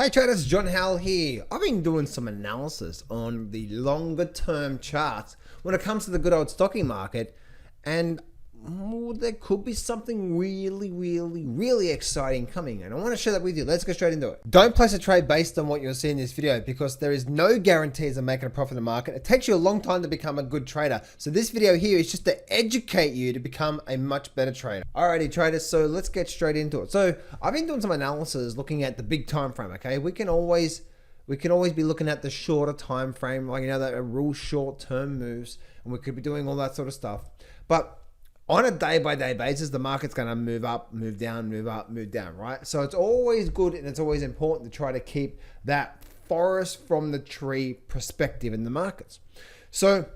Hey traders, John Howell here. I've been doing some analysis on the longer term charts when it comes to the good old stocking market, and there could be something really exciting coming, and I want to share that with you. Let's go straight into it. Don't place a trade based on what you'll see in this video because there is no guarantees of making a profit in the market. It takes you a long time to become a good trader. So this video here is just to educate you to become a much better trader. Alrighty traders, so let's get straight into it. So I've been doing some analysis looking at the big time frame, okay? We can always be looking at the shorter time frame, like, you know, that real short term moves, and we could be doing all that sort of stuff. But on a day-by-day basis, the market's going to move up, move down, move up, move down, right? So it's always good and it's always important to try to keep that forest from the tree perspective in the markets. So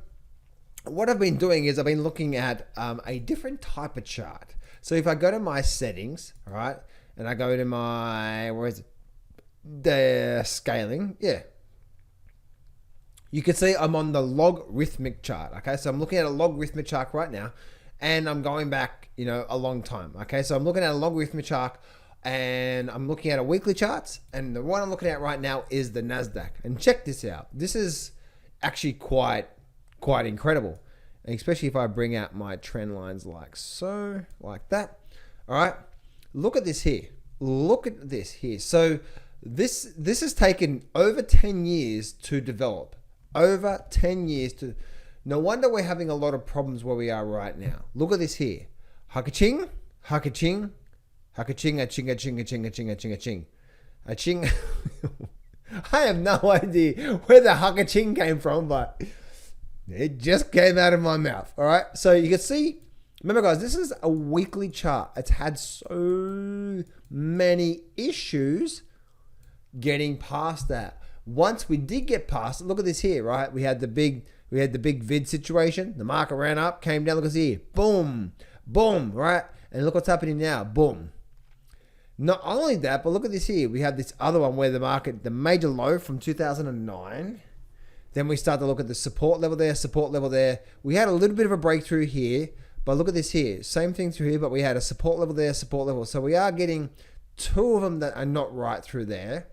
what I've been doing is I've been looking at a different type of chart. So if I go to my settings, all right, and I go to my, where is it? The scaling, yeah. You can see I'm on the logarithmic chart, okay? So I'm looking at a logarithmic chart right now. And I'm going back, you know, a long time. Okay, so I'm looking at a logarithmic chart, and I'm looking at a weekly charts, and the one I'm looking at right now is the Nasdaq. And check this out. This is actually quite incredible, and especially if I bring out my trend lines like so, like that. All right, look at this here. Look at this here. So this has taken over 10 years to develop. Over 10 years to. No wonder we're having a lot of problems where we are right now. Look at this here. Hakaching, hakaching, hakaching, aching, aching, aching, aching, aching, aching. Aching. I have no idea where the hakaching came from, but it just came out of my mouth. All right. So you can see, remember guys, this is a weekly chart. It's had so many issues getting past that. Once we did get past it, look at this here, right? We had the big vid situation. The market ran up, came down. Look at this here. Boom. Boom. Right? And look what's happening now. Boom. Not only that, but look at this here. We have this other one where the major low from 2009. Then we start to look at the support level there, support level there. We had a little bit of a breakthrough here, but look at this here. Same thing through here, but we had a support level there, support level. So we are getting two of them that are not right through there.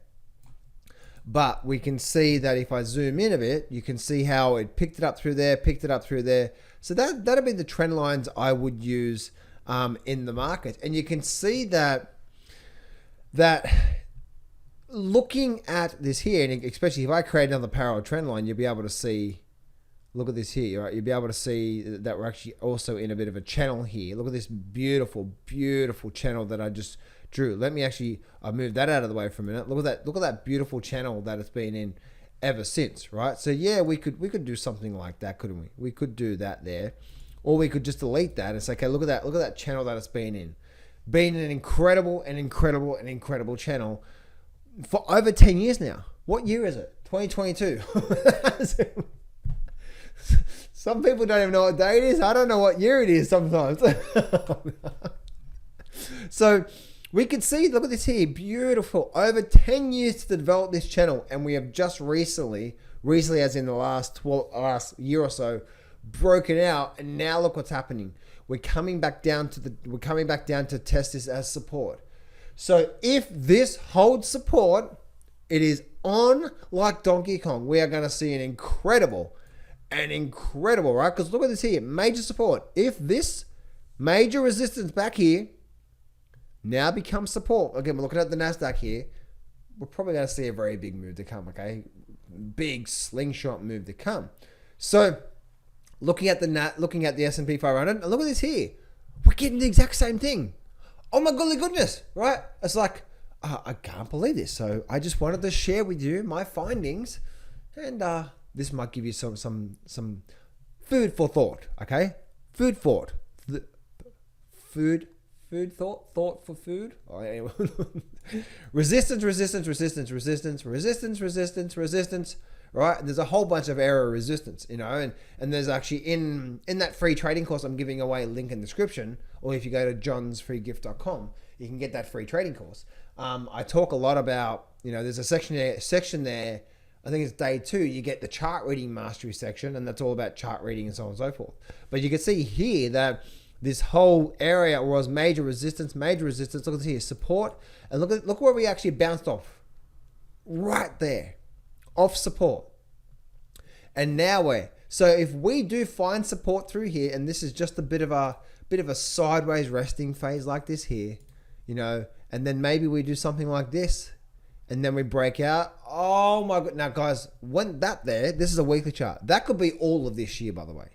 But we can see that if I zoom in a bit, you can see how it picked it up through there, picked it up through there. So that'll be the trend lines I would use in the market. And you can see that looking at this here, and especially if I create another parallel trend line, you'll be able to see, look at this here, right? You'll be able to see that we're actually also in a bit of a channel here. Look at this beautiful channel that I just drew. Let me actually move that out of the way for a minute. Look at that beautiful channel that it's been in ever since, right? So yeah, we could do something like that, couldn't we? We could do that there, or we could just delete that and say, okay, look at that channel that it's been in, an incredible channel for over 10 years now. What year is it? 2022. Some people don't even know what day it is. I don't know what year it is sometimes. So we can see, look at this here, beautiful. Over 10 years to develop this channel, and we have just recently as in the last year or so, broken out, and now look what's happening. We're coming back down to test this as support. So if this holds support, it is on like Donkey Kong. We are going to see an incredible, right? Because look at this here, major support. If this major resistance back here now becomes support. Again, we're looking at the Nasdaq here. We're probably going to see a very big move to come, okay? Big slingshot move to come. So looking at the S&P 500, and look at this here. We're getting the exact same thing. Oh my golly goodness, right? It's like, I can't believe this. So I just wanted to share with you my findings, and this might give you some food for thought, okay? Food thought. Thought for food. Oh, anyway. resistance, right? And there's a whole bunch of error resistance, you know, and there's actually in that free trading course I'm giving away, link in the description, or if you go to johnsfreegift.com, you can get that free trading course. I talk a lot about, you know, there's a section there, I think it's day 2, you get the chart reading mastery section, and that's all about chart reading and so on and so forth. But you can see here that this whole area was major resistance. Look at this here, support, and look where we actually bounced off. right there, off support. And now so if we do find support through here, and this is just a bit of a sideways resting phase like this here, you know, and then maybe we do something like this, and then we break out. Oh my God. Now guys, when this is a weekly chart. That could be all of this year, by the way.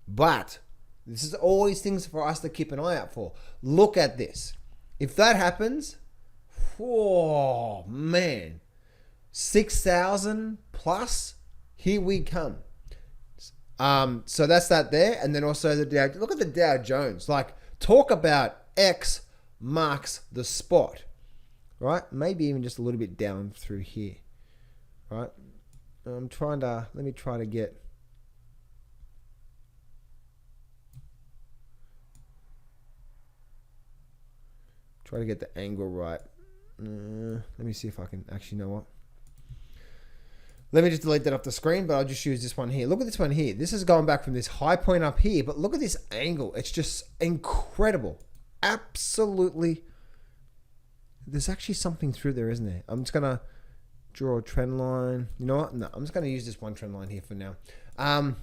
But this is always things for us to keep an eye out for. Look at this. If that happens, oh man, 6,000 plus, here we come. So that's that there. And then also look at the Dow Jones. Like, talk about X marks the spot, right? Maybe even just a little bit down through here, right? Let me try to get, the angle right. Let me see if I can actually, know what? Let me just delete that off the screen, but I'll just use this one here. Look at this one here. This is going back from this high point up here, but look at this angle. It's just incredible. Absolutely. There's actually something through there, isn't there? I'm just going to draw a trend line. You know what? No, I'm just going to use this one trend line here for now. I'm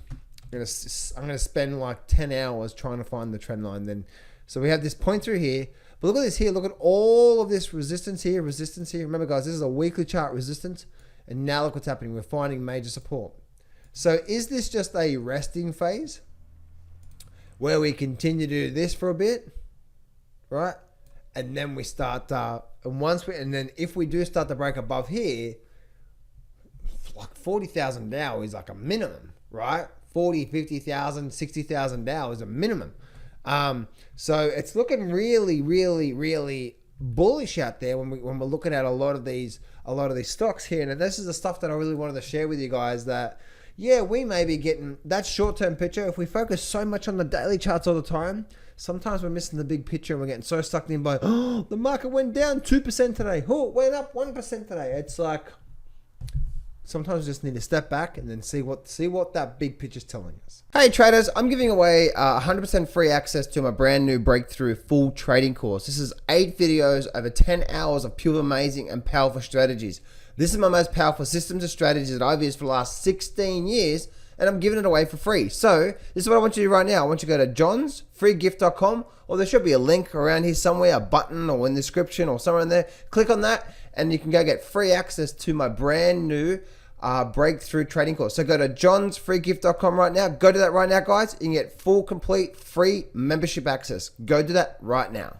going to spend like 10 hours trying to find the trend line then. So we have this point through here. But look at this here. Look at all of this resistance here, resistance here. Remember, guys, this is a weekly chart resistance. And now look what's happening. We're finding major support. So is this just a resting phase where we continue to do this for a bit, right? And then we start, and then if we do start to break above here, like 40,000 Dow is like a minimum, right? 40, 50,000, 60,000 Dow is a minimum. So it's looking really, really, really bullish out there when we're looking at a lot of these stocks here. And this is the stuff that I really wanted to share with you guys, that yeah, we may be getting that short-term picture. If we focus so much on the daily charts all the time, sometimes we're missing the big picture and we're getting so sucked in by, oh, the market went down 2% today. Oh, it went up 1% today. It's like, sometimes we just need to step back and then see what that big picture is telling us. Hey traders, I'm giving away 100% free access to my brand new breakthrough full trading course. This is 8 videos over 10 hours of pure amazing and powerful strategies. This is my most powerful systems and strategies that I've used for the last 16 years, and I'm giving it away for free. So this is what I want you to do right now. I want you to go to johnsfreegift.com, or there should be a link around here somewhere, a button or in the description or somewhere in there. Click on that and you can go get free access to my brand new breakthrough trading course. So go to johnsfreegift.com right now. Go to that right now, guys. You can get full, complete, free membership access. Go do that right now.